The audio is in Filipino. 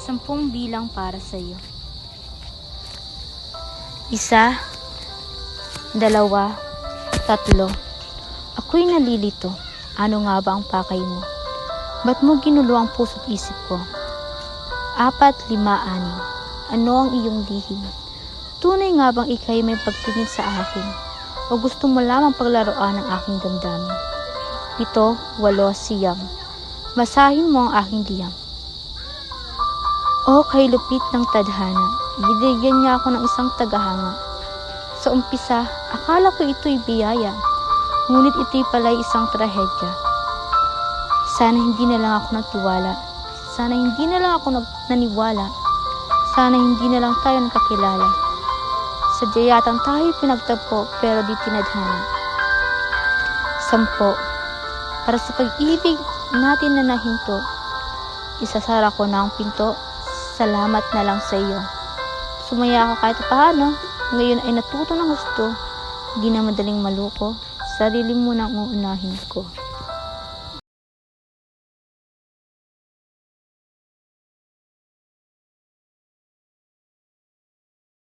10 bilang para sa iyo. 1, 2, 3. Ako'y nalilito. Ano nga ba ang pakay mo? Ba't mo ginulo ang puso't isip ko? 4, 5, 6. Ano ang iyong lihim? Tunay nga bang ika'y may pagtingin sa akin? O gusto mo lamang paglaruan ang aking damdamin? 7, 8, 9. Basahin mo ang aking diyam. O kay lupit ng tadhana, binigyan niya ako ng isang tagahanga. Sa umpisa, akala ko ito'y biyaya, ngunit ito'y pala'y isang trahedya. Sana hindi na lang ako nagtiwala. Sana hindi na lang ako naniwala. Sana hindi na lang tayo nakakilala. Sadya yatang tayo pinagtagpo pero di tinadhana. 10. Para sa pag-ibig natin na nahinto, isasara ko na ang pinto. Salamat na lang sa iyo. Sumaya ako kahit paano. Ngayon ay natuto ng gusto. Di na madaling maluko. Sarili mo nang uunahin ko.